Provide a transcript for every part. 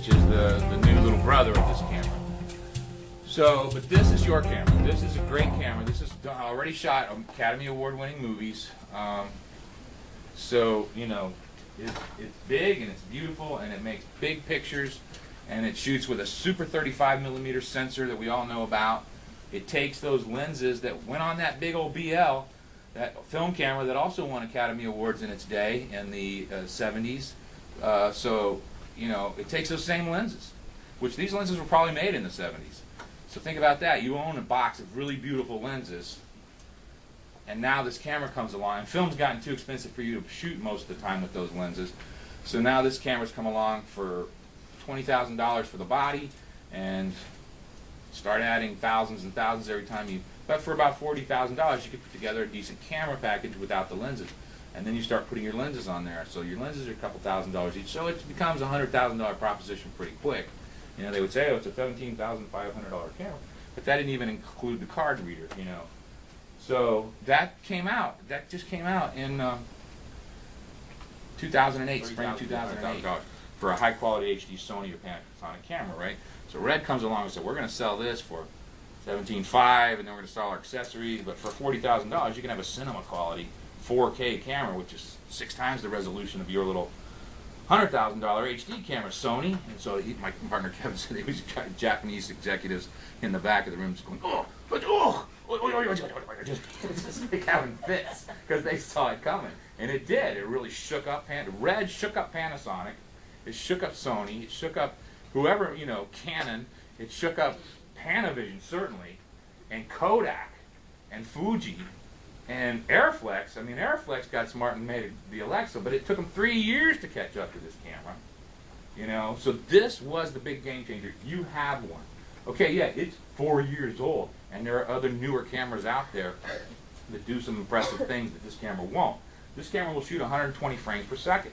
which is the new little brother of this camera. So, but this is your camera. This is a great camera. This is already shot Academy Award winning movies. So, you know, it's big and it's beautiful and it makes big pictures and it shoots with a super 35mm sensor that we all know about. It takes those lenses that went on that big old BL, that film camera that also won Academy Awards in its day in the 70s. So, you know, it takes those same lenses, which these lenses were probably made in the 70s. So think about that. You own a box of really beautiful lenses, and now this camera comes along, and film's gotten too expensive for you to shoot most of the time with those lenses. So now this camera's come along for $20,000 for the body, and start adding thousands and thousands every time you, but for about $40,000 you could put together a decent camera package without the lenses. And then you start putting your lenses on there. So your lenses are a couple $1,000s each. So it becomes a $100,000 proposition pretty quick. You know, they would say, oh, it's a $17,500 camera. But that didn't even include the card reader, you know. So that came out. That just came out in 2008, spring 2008, for a high-quality HD Sony or Panasonic camera, right? So Red comes along and said, we're going to sell this for $17,500, and then we're going to sell our accessories. But for $40,000, you can have a cinema quality 4K camera, which is 6 times the resolution of your little $100,000 HD camera, Sony. And so my partner Kevin said there was Japanese executives in the back of the room just going, just like having fits because they saw it coming, and it did. It really shook up. Red shook up Panasonic. It shook up Sony. It shook up whoever, you know, Canon. It shook up Panavision certainly, and Kodak, and Fuji. And Airflex, I mean, Airflex got smart and made the Alexa, but it took them 3 years to catch up to this camera. You know, so this was the big game changer. You have one. Okay, yeah, it's 4 years old, and there are other newer cameras out there that do some impressive things that this camera won't. This camera will shoot 120 frames per second.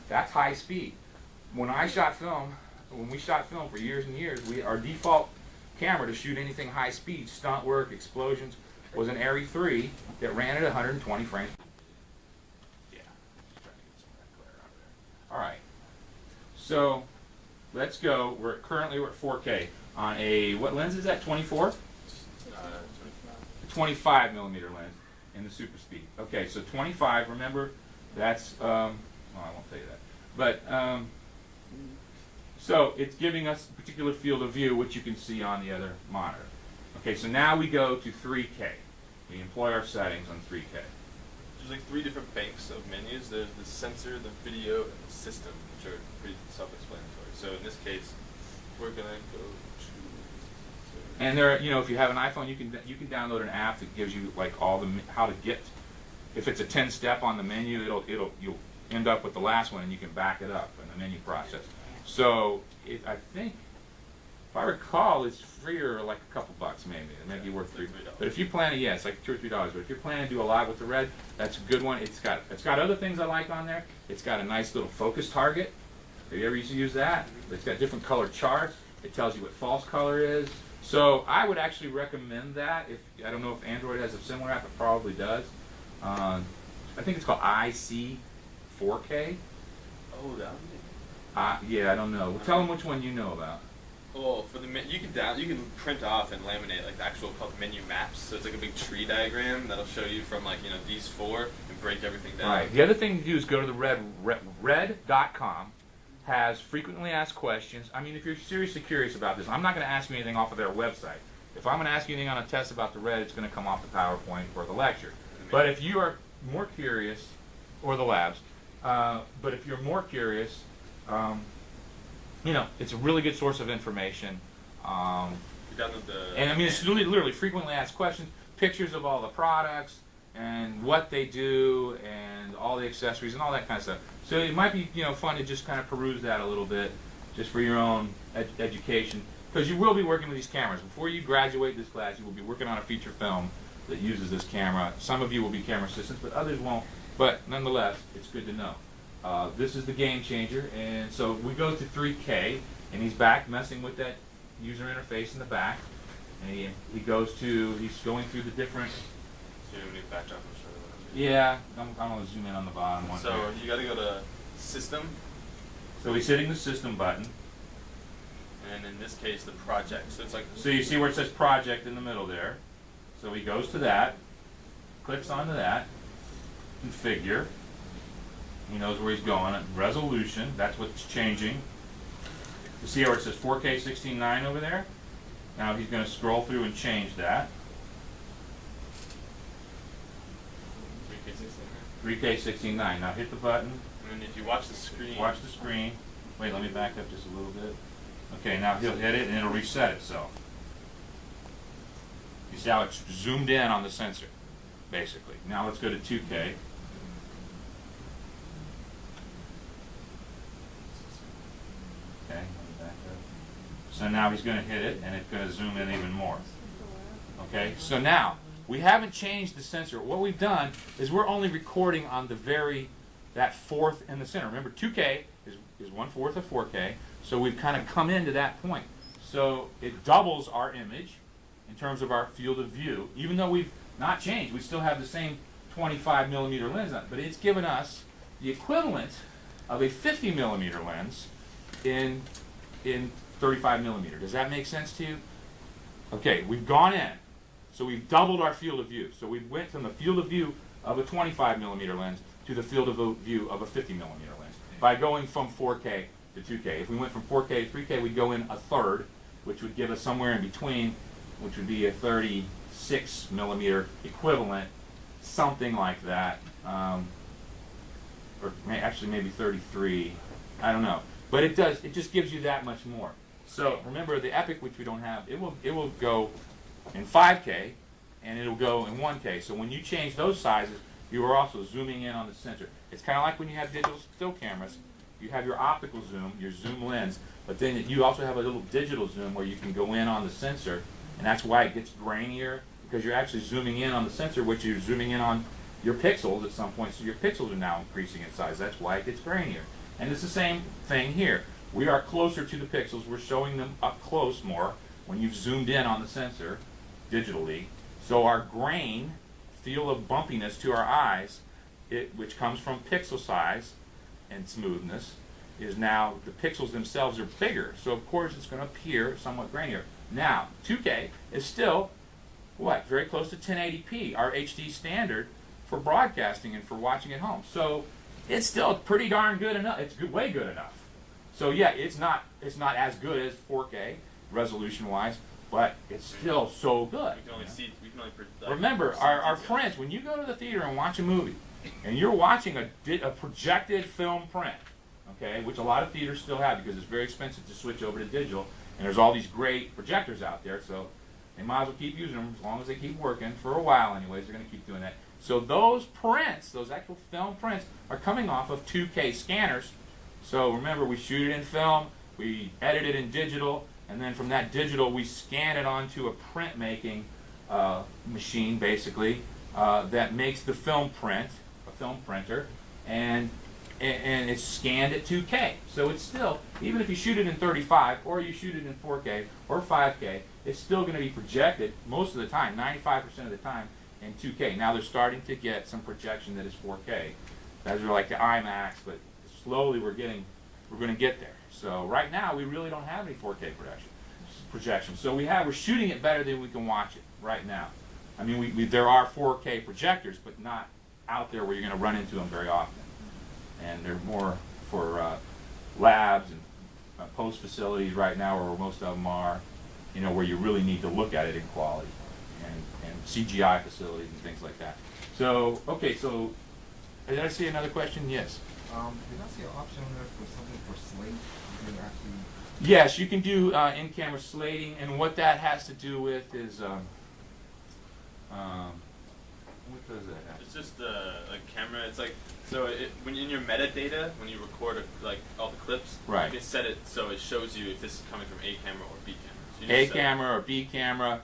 That's high speed. When we shot film for years and years, our default camera to shoot anything high speed, stunt work, explosions, was an Arri 3 that ran at 120 frames. Yeah, just trying to get some of that glare out of there. All right, so let's go. Currently we're at 4K on a, what lens is that? 24? 25mm lens in the Super Speed. Okay, so 25. Remember, that's well, I won't tell you that, but so it's giving us a particular field of view, which you can see on the other monitor. Okay, so now we go to 3K. We employ our settings on 3K. There's like 3 different banks of menus. There's the sensor, the video, and the system, which are pretty self-explanatory. So in this case, we're gonna go to. And there, you know, if you have an iPhone, you can download an app that gives you like all the how to get. If it's a 10-step on the menu, you'll end up with the last one, and you can back it up in the menu process. So I think, if I recall, it's free or like a couple bucks maybe. It may be worth $3. But if you plan to, yeah, it's like $2 or $3. But if you're planning to do a lot with the Red, that's a good one. It's got other things I like on there. It's got a nice little focus target. Have you ever used to use that? It's got different color charts. It tells you what false color is. So I would actually recommend that. I don't know if Android has a similar app. It probably does. I think it's called IC 4K. Oh, that one? Yeah, I don't know. Well, tell them which one you know about. Well, for the you can print off and laminate like the actual called menu maps. So it's like a big tree diagram that'll show you from like, you know, these 4 and break everything down. Right. The other thing to do is go to the red.com. Has frequently asked questions. I mean, if you're seriously curious about this, I'm not going to ask you anything off of their website. If I'm going to ask you anything on a test about the Red, it's going to come off the PowerPoint or the lecture. But if you are more curious, or the labs, but if you're more curious, you know, it's a really good source of information. And I mean, it's literally frequently asked questions, pictures of all the products, and what they do, and all the accessories, and all that kind of stuff. So it might be, you know, fun to just kind of peruse that a little bit, just for your own education, because you will be working with these cameras. Before you graduate this class, you will be working on a feature film that uses this camera. Some of you will be camera assistants, but others won't. But nonetheless, it's good to know. This is the game changer, and so we go to 3K, and he's back messing with that user interface in the back, and he's going through the different. So you need backdrop or something. Yeah, I'm going to zoom in on the bottom one. So you got to go to System. So he's hitting the System button. and in this case the project. So it's like, So you see where it says project in the middle there. So he goes to that, clicks onto that, configure. He knows where he's going. Resolution, that's what's changing. You see where it says 4K 16:9 over there? Now he's going to scroll through and change that. 3K 16:9. Now hit the button. and then if you watch the screen, Watch the screen. Wait, let me back up just a little bit. Okay, now he'll hit it and it'll reset itself. You see how it's zoomed in on the sensor, basically. Now let's go to 2K. Okay, let me back up. So now he's going to hit it and it's going to zoom in even more. Okay, so now we haven't changed the sensor. What we've done is we're only recording on that fourth in the center. Remember, 2K is 1/4 of 4K, so we've kind of come into that point. So it doubles our image in terms of our field of view. Even though we've not changed, we still have the same 25mm lens on it, but it's given us the equivalent of a 50mm lens in 35mm. Does that make sense to you? Okay, we've gone in. So we've doubled our field of view. So we went from the field of view of a 25mm lens to the field of view of a 50mm lens by going from 4K to 2K. If we went from 4K to 3K, we'd go in a third, which would give us somewhere in between, which would be a 36mm equivalent, something like that. Or actually maybe 33, I don't know. But it just gives you that much more. So remember, the Epic, which we don't have, it will go in 5K and it'll go in 1K. So when you change those sizes, you are also zooming in on the sensor. It's kind of like when you have digital still cameras. You have your optical zoom, your zoom lens, but then you also have a little digital zoom where you can go in on the sensor, and that's why it gets grainier, because you're actually zooming in on the sensor, which you're zooming in on your pixels at some point, so your pixels are now increasing in size. That's why it gets grainier. And it's the same thing here. We are closer to the pixels. We're showing them up close more when you've zoomed in on the sensor digitally. So our grain, feel of bumpiness to our eyes, which comes from pixel size and smoothness, is now the pixels themselves are bigger. So of course it's going to appear somewhat grainier. Now, 2K is still, what, very close to 1080p, our HD standard for broadcasting and for watching at home. So it's still pretty darn good enough. It's good, way good enough. So yeah, it's not as good as 4K resolution-wise, but it's still so good. we can only see. We can only Remember, our friends, when you go to the theater and watch a movie, and you're watching a projected film print, okay, which a lot of theaters still have because it's very expensive to switch over to digital, and there's all these great projectors out there, so they might as well keep using them as long as they keep working for a while anyways. They're going to keep doing that. So those prints, those actual film prints, are coming off of 2K scanners. So remember, we shoot it in film, we edit it in digital, and then from that digital we scan it onto a printmaking machine, basically, that makes the film print, a film printer, and it's scanned at 2K. So it's still, even if you shoot it in 35 or you shoot it in 4K or 5K, it's still going to be projected most of the time, 95% of the time, in 2K. Now they're starting to get some projection that is 4K. Those are like the IMAX, but slowly we're going to get there. So right now we really don't have any 4K projection. So we're shooting it better than we can watch it right now. I mean, there are 4K projectors, but not out there where you're going to run into them very often. And they're more for labs and post facilities right now, where most of them are, where you really need to look at it in quality, and CGI facilities and things like that. So, okay, so did I see another question? Yes. Did I see an option there for something for slate? You can actually... Yes, you can do in-camera slating, and what that has to do with is, what does that have? It's just a camera. It's like, so when in your metadata, when you record like all the clips, right, you can set it so it shows you if this is coming from A camera or B camera. So A camera or B camera,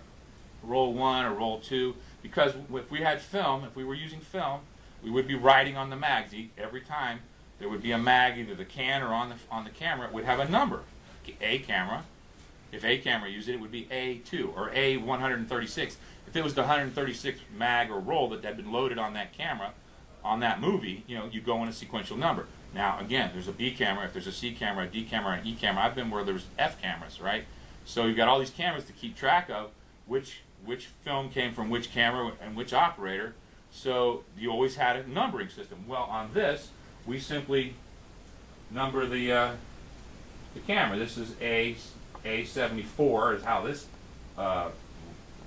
roll 1 or roll 2. Because if we had film, if we were using film, we would be writing on the mags. Every time there would be a mag, either the can or on the camera, it would have a number. A camera. If A camera used it, it would be A2 or A136. If it was the 136 mag or roll that had been loaded on that camera, on that movie, you go in a sequential number. Now, again, there's a B camera, if there's a C camera, a D camera, an E camera. I've been where there's F cameras, right? So you've got all these cameras to keep track of which film came from which camera and which operator. So you always had a numbering system. Well, on this, we simply number the camera. This is A74 is how this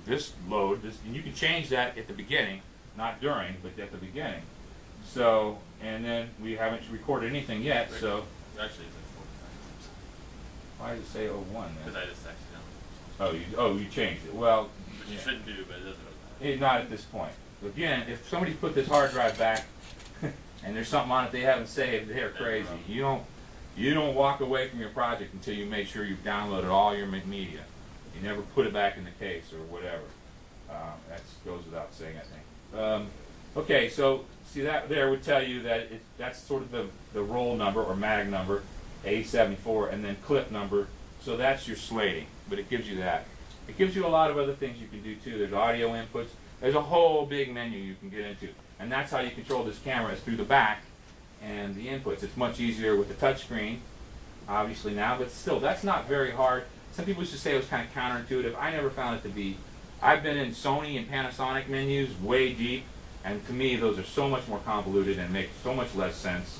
and you can change that at the beginning, not during, but at the beginning. So, and then we haven't recorded anything yet, so. Actually, it's at 45. Why does it say 01 then? Because I just accidentally. You changed it. Well, Which you yeah. shouldn't do, but it doesn't really matter. Not at this point. Again, if somebody's put this hard drive back and there's something on it they haven't saved, they're crazy. You don't walk away from your project until you make sure you've downloaded all your media. You never put it back in the case or whatever. That goes without saying, I think. Okay, so see that there would tell you that that's sort of the roll number or mag number, A74, and then clip number. So that's your slating, but it gives you that. It gives you a lot of other things you can do too. There's audio inputs. There's a whole big menu you can get into. And that's how you control this camera, is through the back and the inputs. It's much easier with the touch screen, obviously now, but still, that's not very hard. Some people used to say it was kind of counterintuitive. I never found it to be. I've been in Sony and Panasonic menus way deep, and to me, those are so much more convoluted and make so much less sense.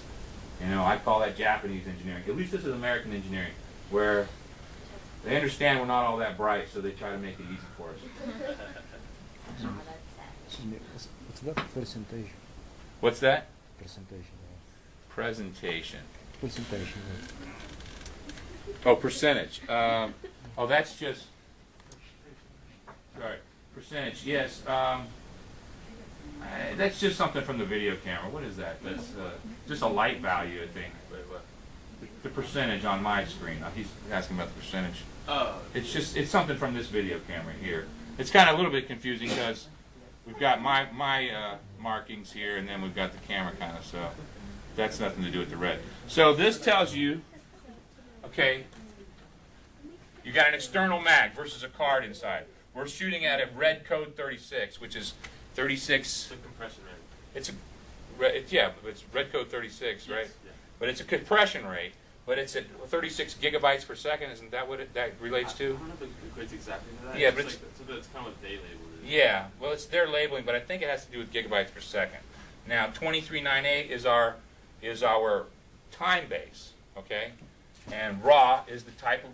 You know, I call that Japanese engineering. At least this is American engineering, where they understand we're not all that bright, so they try to make it easy for us. Excuse me, what's that percentage? What's that? Presentation. Presentation. Presentation. Oh, percentage. Oh, that's just. Sorry, percentage. Yes. That's just something from the video camera. What is that? That's just a light value, I think. Wait, what? The percentage on my screen. He's asking about the percentage. Oh. It's something from this video camera here. It's kind of a little bit confusing because we've got my markings here, and then we've got the camera kind of. So that's nothing to do with the red. So this tells you, okay, you got an external mag versus a card inside. We're shooting at a red code 36, which is 36. It's a compression rate. It's it's red code 36, right? Yes, yeah. But it's a compression rate. But it's at 36 gigabytes per second. Isn't that what that relates I to? don't know if it equates exactly to that. Yeah, it's but like, it's kind of what they labeled it. Yeah, well, it's their labeling, but I think it has to do with gigabytes per second. Now, 2398 is our time base, okay? And RAW is the type of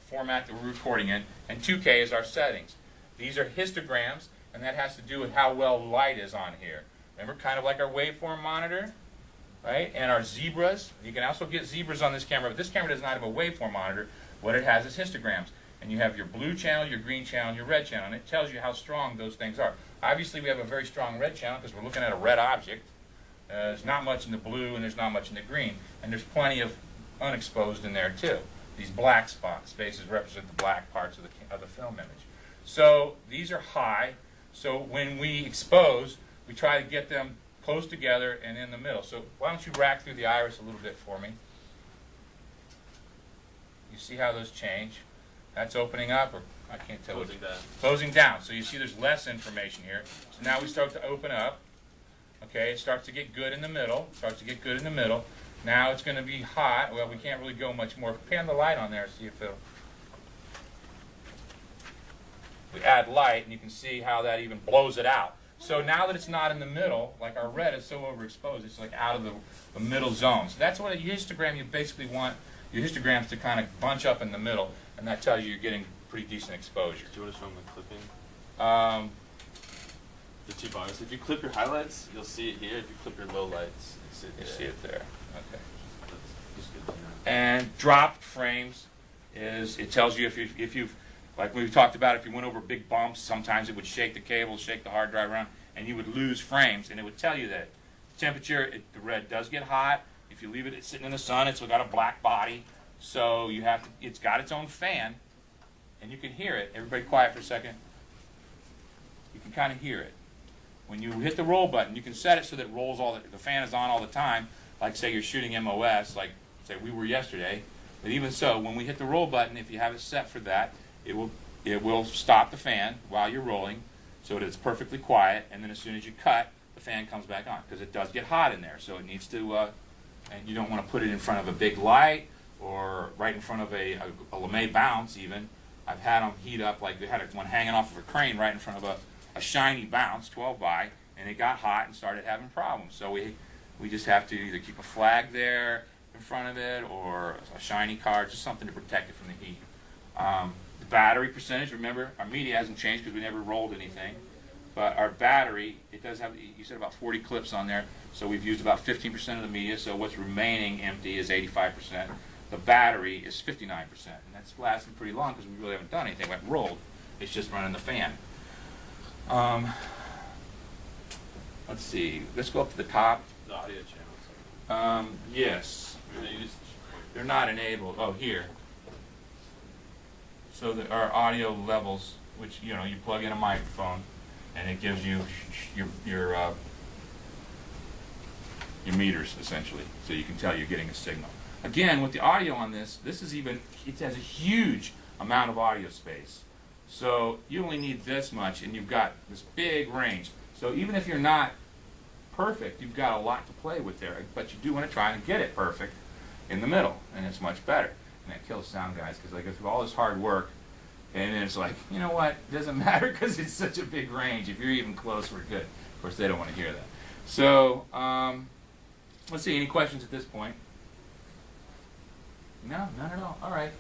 format that we're recording in, and 2K is our settings. These are histograms, and that has to do with how well light is on here. Remember, kind of like our waveform monitor, right? And our zebras. You can also get zebras on this camera, but this camera does not have a waveform monitor. What it has is histograms. And you have your blue channel, your green channel, and your red channel, and it tells you how strong those things are. Obviously, we have a very strong red channel because we're looking at a red object. There's not much in the blue, and there's not much in the green. And there's plenty of unexposed in there, too. These black spaces represent the black parts of the film image. So these are high. So when we expose, we try to get them close together and in the middle. So why don't you rack through the iris a little bit for me? You see how those change? That's opening up, or I can't tell. Closing down. Closing down. So you see there's less information here. So now we start to open up. Okay, it starts to get good in the middle. Now it's going to be hot. Well, we can't really go much more. Pan the light on there, see if it'll. We add light, and you can see how that even blows it out. So now that it's not in the middle, like our red is so overexposed, it's like out of the middle zone. So that's what a histogram, you basically want your histograms to kind of bunch up in the middle, and that tells you you're getting pretty decent exposure. Do you want to show them the clipping? The two bars. If you clip your highlights, you'll see it here. If you clip your lowlights, You see it there. Okay. That's just good to know. And dropped frames it tells you if you've, like we talked about, if you went over big bumps, sometimes it would shake the cable, shake the hard drive around, and you would lose frames, and it would tell you that temperature, the red does get hot. If you leave it sitting in the sun, it's got a black body, so you have to, it's got its own fan, and you can hear it. Everybody quiet for a second. You can kind of hear it. When you hit the roll button, you can set it so that it rolls the fan is on all the time, like say you're shooting MOS, like say we were yesterday. But even so, when we hit the roll button, if you have it set for that, it will stop the fan while you're rolling so that it's perfectly quiet, and then as soon as you cut, the fan comes back on because it does get hot in there, so it needs to and you don't want to put it in front of a big light or right in front of a LeMay bounce even. I've had them heat up, like they had one hanging off of a crane right in front of a shiny bounce, 12 by, and it got hot and started having problems. So we just have to either keep a flag there in front of it or a shiny card, just something to protect it from the heat. The battery percentage, remember, our media hasn't changed because we never rolled anything. But our battery, it does have, you said about 40 clips on there, so we've used about 15% of the media, so what's remaining empty is 85%. The battery is 59%, and that's lasting pretty long because we really haven't done anything. We haven't rolled. It's just running the fan. Let's see. Let's go up to the top. The audio channels. Yes. They used They're not enabled. Oh, here. So our audio levels, which, you know, you plug in a microphone, and it gives you your meters, essentially, so you can tell you're getting a signal. Again, with the audio on this is even, it has a huge amount of audio space. So you only need this much, and you've got this big range. So even if you're not perfect, you've got a lot to play with there. But you do want to try and get it perfect in the middle, and it's much better. And that kills sound guys, because they go through all this hard work, and then it's like, you know what, it doesn't matter because it's such a big range. If you're even close, we're good. Of course, they don't want to hear that. So, let's see, any questions at this point? No, none at all. All right.